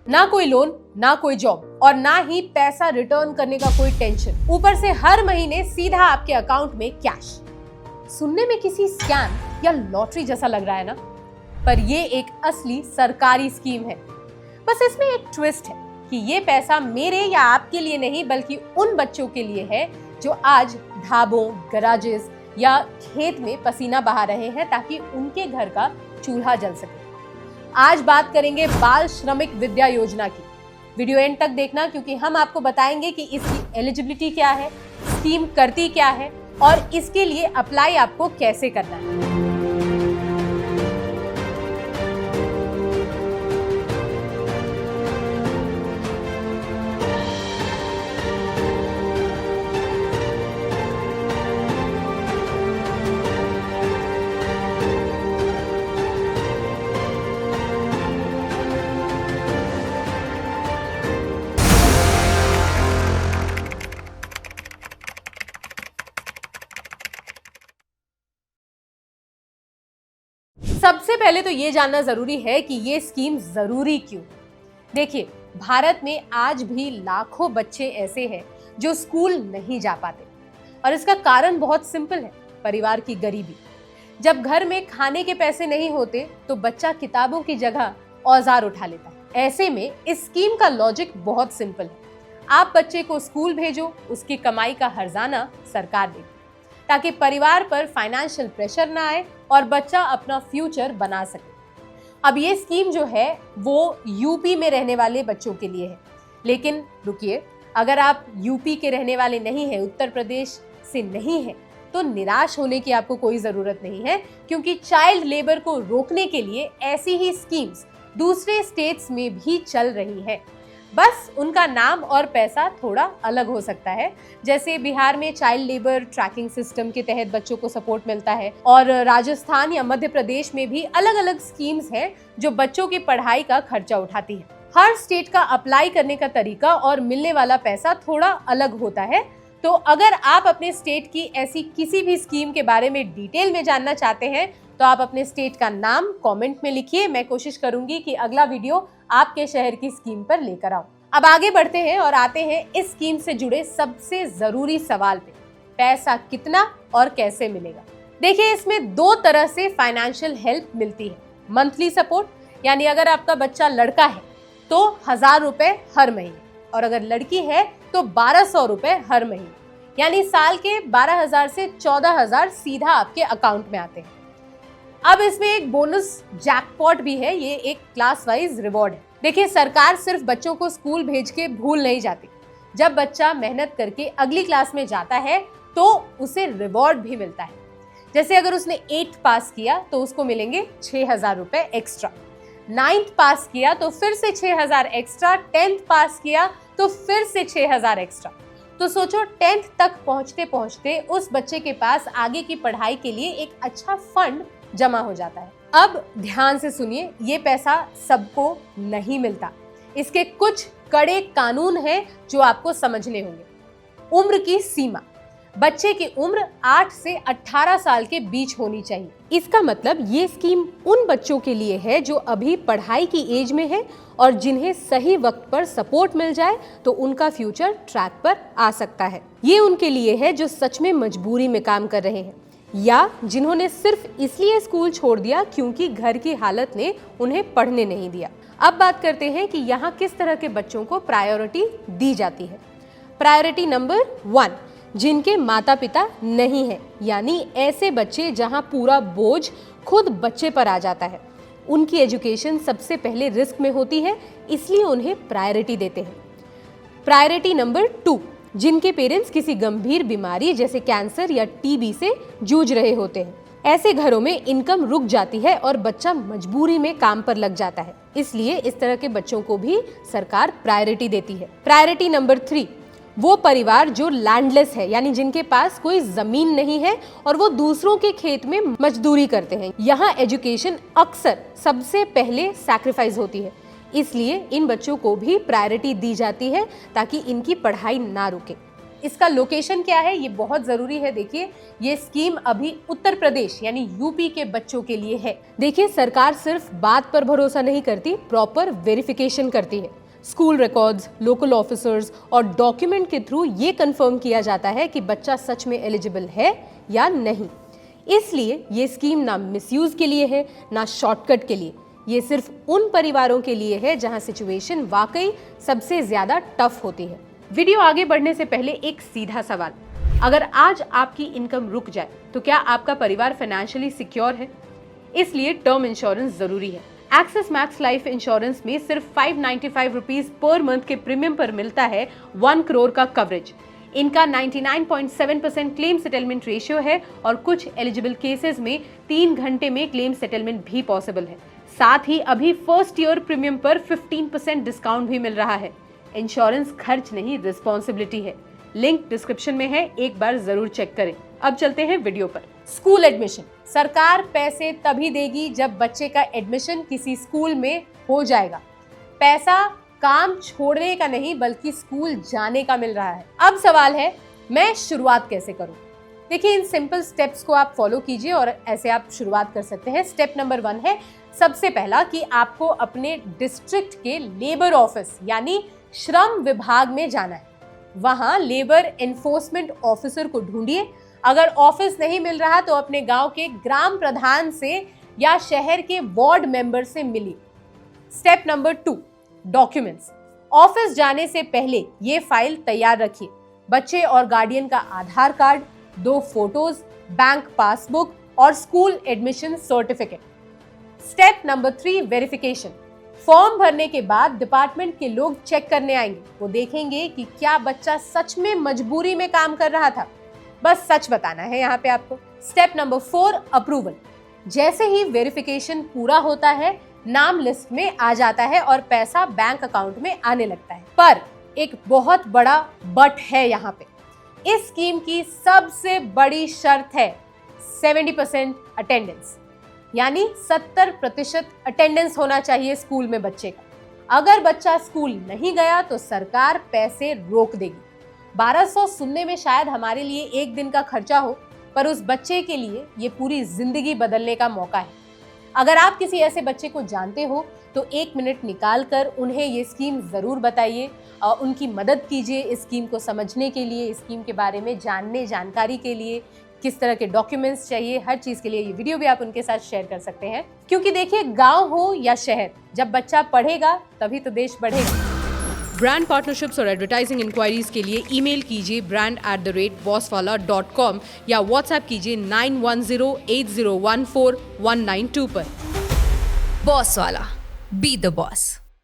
ना कोई लोन, ना कोई जॉब और ना ही पैसा रिटर्न करने का कोई टेंशन। ऊपर से हर महीने सीधा आपके अकाउंट में कैश। सुनने में किसी स्कैम या लॉटरी जैसा लग रहा है ना, पर ये एक असली सरकारी स्कीम है। बस इसमें एक ट्विस्ट है कि ये पैसा मेरे या आपके लिए नहीं बल्कि उन बच्चों के लिए है जो आज ढाबों, गराजेस या खेत में पसीना बहा रहे हैं ताकि उनके घर का चूल्हा जल सके। आज बात करेंगे बाल श्रमिक विद्या योजना की। वीडियो एंड तक देखना क्योंकि हम आपको बताएंगे कि इसकी एलिजिबिलिटी क्या है, स्कीम करती क्या है और इसके लिए अप्लाई आपको कैसे करना है। सबसे पहले तो ये जानना जरूरी है कि ये स्कीम जरूरी क्यों। देखिए, भारत में आज भी लाखों बच्चे ऐसे हैं जो स्कूल नहीं जा पाते और इसका कारण बहुत सिंपल है, परिवार की गरीबी। जब घर में खाने के पैसे नहीं होते तो बच्चा किताबों की जगह औजार उठा लेता है। ऐसे में इस स्कीम का लॉजिक बहुत सिंपल है। आप बच्चे को स्कूल भेजो, उसकी कमाई का हर्जाना सरकार देगी ताकि परिवार पर फाइनेंशियल प्रेशर ना आए और बच्चा अपना फ्यूचर बना सके। अब ये स्कीम जो है वो यूपी में रहने वाले बच्चों के लिए है, लेकिन रुकिए, अगर आप यूपी के रहने वाले नहीं हैं, उत्तर प्रदेश से नहीं हैं, तो निराश होने की आपको कोई जरूरत नहीं है क्योंकि चाइल्ड लेबर को रोकने के लिए ऐसी ही स्कीम्स दूसरे स्टेट्स में भी चल रही है। बस उनका नाम और पैसा थोड़ा अलग हो सकता है। जैसे बिहार में चाइल्ड लेबर ट्रैकिंग सिस्टम के तहत बच्चों को सपोर्ट मिलता है और राजस्थान या मध्य प्रदेश में भी अलग अलग स्कीम्स हैं जो बच्चों की पढ़ाई का खर्चा उठाती है। हर स्टेट का अप्लाई करने का तरीका और मिलने वाला पैसा थोड़ा अलग होता है। तो अगर आप अपने स्टेट की ऐसी किसी भी स्कीम के बारे में डिटेल में जानना चाहते हैं तो आप अपने स्टेट का नाम कमेंट में लिखिए। मैं कोशिश करूंगी कि अगला वीडियो आपके शहर की स्कीम पर लेकर आऊं। अब आगे बढ़ते हैं और आते हैं इस स्कीम से जुड़े सबसे जरूरी सवाल पे, पैसा कितना और कैसे मिलेगा। देखिए, इसमें दो तरह से फाइनेंशियल हेल्प मिलती है। मंथली सपोर्ट, यानी अगर आपका बच्चा लड़का है तो 1000 रुपए हर महीने और अगर लड़की है तो 1200 रुपए हर महीने, यानी साल के 12,000 से 14,000 सीधा आपके अकाउंट में आते हैं। अब इसमें एक बोनस जैकपॉट भी है, ये एक क्लास वाइज रिवॉर्ड है। देखिए, सरकार सिर्फ बच्चों को स्कूल भेज के भूल नहीं जाती। जब बच्चा मेहनत करके अगली क्लास में जाता है तो उसे रिवॉर्ड भी मिलता है। जैसे अगर उसने 8th पास किया तो उसको मिलेंगे 6,000 रुपए एक्स्ट्रा, 9th पास किया तो फिर से 6,000 एक्स्ट्रा, 10th पास किया तो फिर से 6,000 एक्स्ट्रा। तो सोचो, 10th तक पहुंचते पहुंचते उस बच्चे के पास आगे की पढ़ाई के लिए एक अच्छा फंड जमा हो जाता है। अब ध्यान से सुनिए, ये पैसा सबको नहीं मिलता। इसके कुछ कड़े कानून हैं जो आपको समझने होंगे। उम्र की सीमा, बच्चे की उम्र 8 से 18 साल के बीच होनी चाहिए। इसका मतलब ये स्कीम उन बच्चों के लिए है जो अभी पढ़ाई की एज में है और जिन्हें सही वक्त पर सपोर्ट मिल जाए तो उनका फ्यूचर ट्रैक पर आ सकता है। ये उनके लिए है जो सच में मजबूरी में काम कर रहे हैं या जिन्होंने सिर्फ इसलिए स्कूल छोड़ दिया क्योंकि घर की हालत ने उन्हें पढ़ने नहीं दिया। अब बात करते हैं कि यहाँ किस तरह के बच्चों को प्रायोरिटी दी जाती है। प्रायोरिटी नंबर 1, जिनके माता पिता नहीं है, यानी ऐसे बच्चे जहाँ पूरा बोझ खुद बच्चे पर आ जाता है। उनकी एजुकेशन सबसे पहले रिस्क में होती है, इसलिए उन्हें प्रायोरिटी देते हैं। प्रायोरिटी नंबर 2, जिनके पेरेंट्स किसी गंभीर बीमारी जैसे कैंसर या टीबी से जूझ रहे होते हैं। ऐसे घरों में इनकम रुक जाती है और बच्चा मजबूरी में काम पर लग जाता है, इसलिए इस तरह के बच्चों को भी सरकार प्रायोरिटी देती है। प्रायोरिटी नंबर 3, वो परिवार जो लैंडलेस है, यानी जिनके पास कोई जमीन नहीं है और वो दूसरों के खेत में मजदूरी करते हैं। यहाँ एजुकेशन अक्सर सबसे पहले सैक्रिफाइस होती है, इसलिए इन बच्चों को भी प्रायोरिटी दी जाती है ताकि इनकी पढ़ाई ना रुके। इसका लोकेशन क्या है ये बहुत जरूरी है। देखिए, ये स्कीम अभी उत्तर प्रदेश यानी यूपी के बच्चों के लिए है। देखिए, सरकार सिर्फ बात पर भरोसा नहीं करती, प्रॉपर वेरिफिकेशन करती है। स्कूल रिकॉर्ड्स, लोकल ऑफिसर्स और डॉक्यूमेंट के थ्रू ये कंफर्म किया जाता है कि बच्चा सच में एलिजिबल है या नहीं। इसलिए ये स्कीम ना मिसयूज के लिए है, ना शॉर्टकट के लिए। ये सिर्फ उन परिवारों के लिए है जहां सिचुएशन वाकई सबसे ज्यादा टफ होती है। वीडियो आगे बढ़ने से पहले एक सीधा सवाल, अगर आज आपकी इनकम रुक जाए तो क्या आपका परिवार फाइनेंशियली सिक्योर है? इसलिए टर्म इंश्योरेंस जरूरी है। एक्सिस मैक्स लाइफ इंश्योरेंस में सिर्फ 595 रुपीज पर मंथ के प्रीमियम पर मिलता है 1 करोड़ का कवरेज। इनका 99.7% क्लेम सेटलमेंट रेशियो है और कुछ एलिजिबल केसेस में 3 घंटे में क्लेम सेटलमेंट भी पॉसिबल है। साथ ही अभी फर्स्ट ईयर प्रीमियम पर 15% डिस्काउंट भी मिल रहा है। इंश्योरेंस खर्च नहीं, रिस्पॉन्सिबिलिटी है। लिंक डिस्क्रिप्शन में है, एक बार जरूर चेक करें। अब चलते हैं वीडियो पर। स्कूल एडमिशन, सरकार पैसे तभी देगी जब बच्चे का एडमिशन किसी स्कूल में हो जाएगा। पैसा काम छोड़ने का नहीं बल्कि स्कूल जाने का मिल रहा है। अब सवाल है, मैं शुरुआत कैसे करूं? देखिए, इन सिंपल स्टेप्स को आप फॉलो कीजिए और ऐसे आप शुरुआत कर सकते हैं। स्टेप नंबर 1 है सबसे पहला कि आपको अपने डिस्ट्रिक्ट के लेबर ऑफिस यानी श्रम विभाग में जाना है। वहां लेबर एनफोर्समेंट ऑफिसर को ढूंढिए। अगर ऑफिस नहीं मिल रहा तो अपने गांव के ग्राम प्रधान से या शहर के वार्ड मेंबर से मिलिए। Step number 2, documents. ऑफिस जाने से पहले ये फाइल तैयार रखिए। बच्चे और गार्डियन का आधार कार्ड, 2 फोटोज, बैंक पासबुक और school admission certificate. Step number 3, verification. Form भरने के बाद डिपार्टमेंट के लोग चेक करने आएंगे। वो देखेंगे कि क्या बच्चा सच में मजबूरी में काम कर रहा था। बस सच बताना है यहाँ पे आपको। Step number 4, approval. जैसे ही वेरिफिकेशन पूरा होता है, नाम लिस्ट में आ जाता है और पैसा बैंक अकाउंट में आने लगता है। पर एक बहुत बड़ा बट है यहाँ पे। इस स्कीम की सबसे बड़ी शर्त है 70% अटेंडेंस, यानी 70% अटेंडेंस होना चाहिए स्कूल में बच्चे का। अगर बच्चा स्कूल नहीं गया तो सरकार पैसे रोक देगी। 1200 सुनने में शायद हमारे लिए एक दिन का खर्चा हो, पर उस बच्चे के लिए ये पूरी जिंदगी बदलने का मौका है। अगर आप किसी ऐसे बच्चे को जानते हो तो 1 मिनट निकाल कर उन्हें ये स्कीम ज़रूर बताइए और उनकी मदद कीजिए इस स्कीम को समझने के लिए, इस स्कीम के बारे में जानकारी के लिए, किस तरह के डॉक्यूमेंट्स चाहिए, हर चीज़ के लिए ये वीडियो भी आप उनके साथ शेयर कर सकते हैं। क्योंकि देखिए, गांव हो या शहर, जब बच्चा पढ़ेगा तभी तो देश बढ़ेगा। ब्रांड पार्टनरशिप्स और एडवर्टाइजिंग इंक्वायरीज के लिए ईमेल कीजिए brand@bosswala.com या व्हाट्सएप कीजिए 9108014192 पर। बॉस वाला, बी द बॉस।